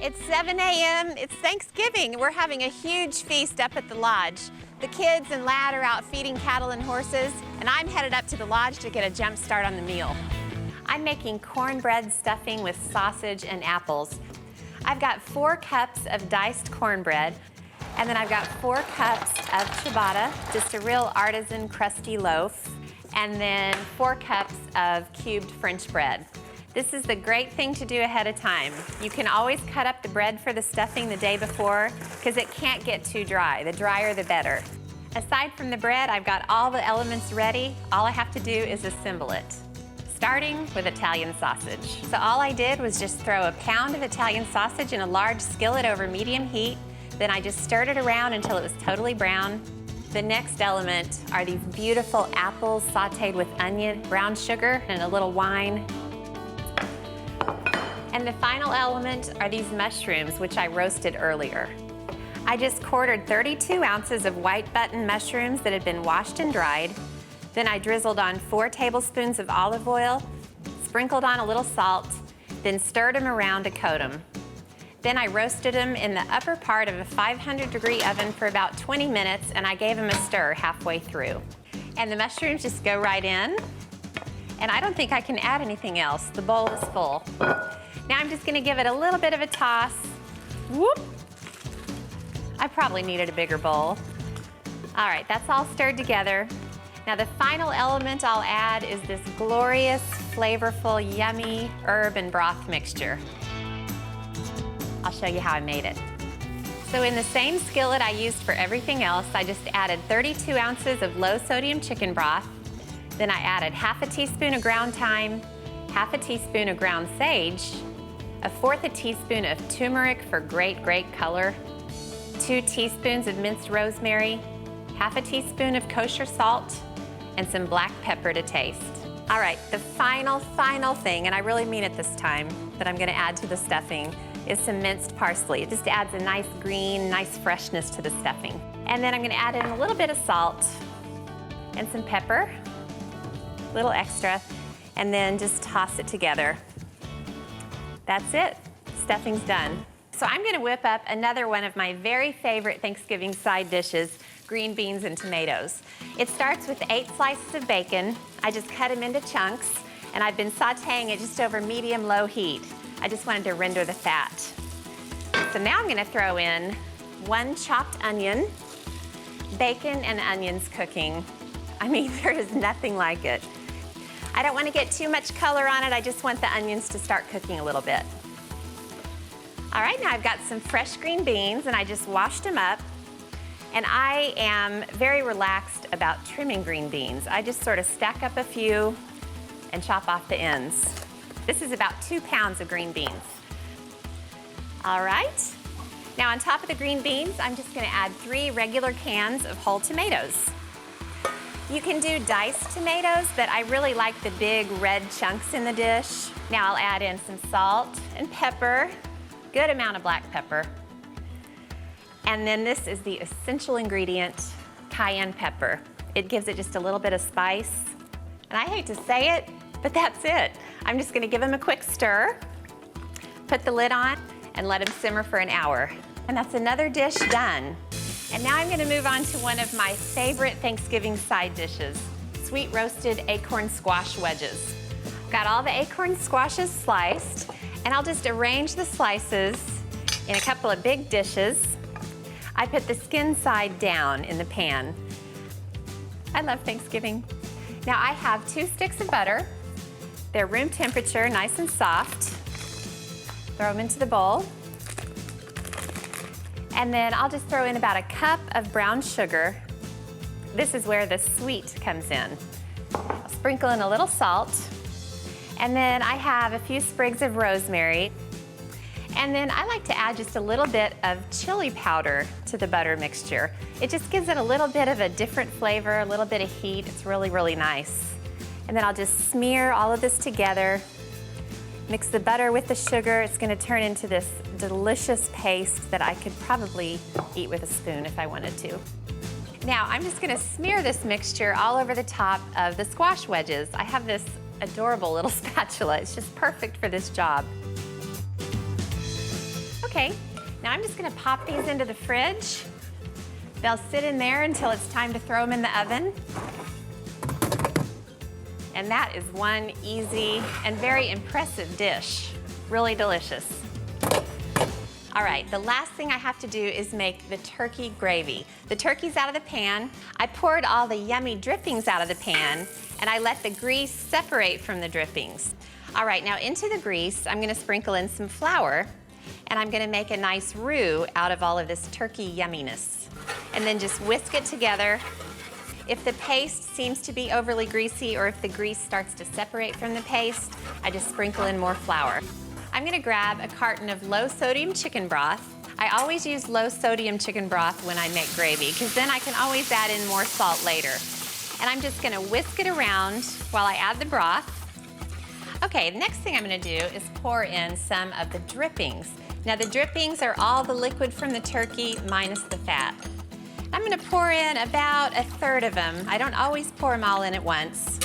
It's 7 a.m. It's Thanksgiving. We're having a huge feast up at the lodge. The kids and lad are out feeding cattle and horses, and I'm headed up to the lodge to get a jump start on the meal. I'm making cornbread stuffing with sausage and apples. I've got 4 cups of diced cornbread, and then I've got 4 cups of ciabatta, just a real artisan crusty loaf, and then 4 cups of cubed French bread. This is the great thing to do ahead of time. You can always cut up the bread for the stuffing the day before because it can't get too dry. The drier, the better. Aside from the bread, I've got all the elements ready. All I have to do is assemble it, starting with Italian sausage. So all I did was just throw a pound of Italian sausage in a large skillet over medium heat. Then I just stirred it around until it was totally brown. The next element are these beautiful apples sauteed with onion, brown sugar, and a little wine. And the final element are these mushrooms, which I roasted earlier. I just quartered 32 ounces of white button mushrooms that had been washed and dried. Then I drizzled on 4 tablespoons of olive oil, sprinkled on a little salt, then stirred them around to coat them. Then I roasted them in the upper part of a 500-degree oven for about 20 minutes, and I gave them a stir halfway through. And the mushrooms just go right in. And I don't think I can add anything else. The bowl is full. Now I'm just gonna give it a little bit of a toss. Whoop! I probably needed a bigger bowl. All right, that's all stirred together. Now the final element I'll add is this glorious, flavorful, yummy herb and broth mixture. I'll show you how I made it. So in the same skillet I used for everything else, I just added 32 ounces of low-sodium chicken broth. Then I added half a teaspoon of ground thyme, half a teaspoon of ground sage, 1/4 teaspoon of turmeric for great, great color, 2 teaspoons of minced rosemary, half a teaspoon of kosher salt, and some black pepper to taste. All right, the final thing, and I really mean it this time, that I'm gonna add to the stuffing is some minced parsley. It just adds a nice green, nice freshness to the stuffing. And then I'm gonna add in a little bit of salt and some pepper, a little extra, and then just toss it together. That's it, stuffing's done. So I'm gonna whip up another one of my very favorite Thanksgiving side dishes, green beans and tomatoes. It starts with 8 slices of bacon. I just cut them into chunks, and I've been sauteing it just over medium-low heat. I just wanted to render the fat. So now I'm gonna throw in 1 chopped onion, bacon and onions cooking. I mean, there is nothing like it. I don't want to get too much color on it. I just want the onions to start cooking a little bit. All right, now I've got some fresh green beans, and I just washed them up. And I am very relaxed about trimming green beans. I just sort of stack up a few and chop off the ends. This is about 2 pounds of green beans. All right, now on top of the green beans, I'm just gonna add 3 regular cans of whole tomatoes. You can do diced tomatoes, but I really like the big red chunks in the dish. Now I'll add in some salt and pepper, good amount of black pepper. And then this is the essential ingredient, cayenne pepper. It gives it just a little bit of spice. And I hate to say it, but that's it. I'm just gonna give them a quick stir, put the lid on, and let them simmer for an hour. And that's another dish done. And now I'm gonna move on to one of my favorite Thanksgiving side dishes, sweet roasted acorn squash wedges. Got all the acorn squashes sliced, and I'll just arrange the slices in a couple of big dishes. I put the skin side down in the pan. I love Thanksgiving. Now I have 2 sticks of butter. They're room temperature, nice and soft. Throw them into the bowl. And then I'll just throw in about a cup of brown sugar. This is where the sweet comes in. I'll sprinkle in a little salt. And then I have a few sprigs of rosemary. And then I like to add just a little bit of chili powder to the butter mixture. It just gives it a little bit of a different flavor, a little bit of heat. It's really, really nice. And then I'll just smear all of this together. Mix the butter with the sugar. It's gonna turn into this delicious paste that I could probably eat with a spoon if I wanted to. Now, I'm just gonna smear this mixture all over the top of the squash wedges. I have this adorable little spatula. It's just perfect for this job. Okay, now I'm just gonna pop these into the fridge. They'll sit in there until it's time to throw them in the oven. And that is one easy and very impressive dish. Really delicious. All right, the last thing I have to do is make the turkey gravy. The turkey's out of the pan. I poured all the yummy drippings out of the pan, and I let the grease separate from the drippings. All right, now into the grease, I'm gonna sprinkle in some flour, and I'm gonna make a nice roux out of all of this turkey yumminess. And then just whisk it together. If the paste seems to be overly greasy or if the grease starts to separate from the paste, I just sprinkle in more flour. I'm gonna grab a carton of low sodium chicken broth. I always use low sodium chicken broth when I make gravy because then I can always add in more salt later. And I'm just gonna whisk it around while I add the broth. Okay, the next thing I'm gonna do is pour in some of the drippings. Now the drippings are all the liquid from the turkey minus the fat. I'm gonna pour in about a third of them. I don't always pour them all in at once.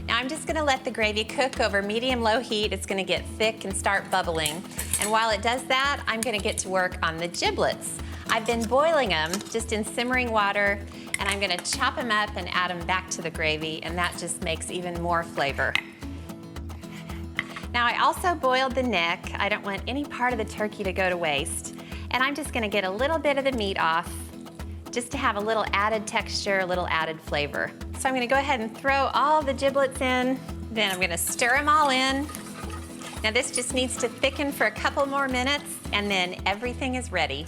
Now I'm just gonna let the gravy cook over medium-low heat. It's gonna get thick and start bubbling. And while it does that, I'm gonna get to work on the giblets. I've been boiling them just in simmering water, and I'm gonna chop them up and add them back to the gravy, and that just makes even more flavor. Now I also boiled the neck. I don't want any part of the turkey to go to waste. And I'm just gonna get a little bit of the meat off just to have a little added texture, a little added flavor. So I'm gonna go ahead and throw all the giblets in, then I'm gonna stir them all in. Now this just needs to thicken for a couple more minutes and then everything is ready.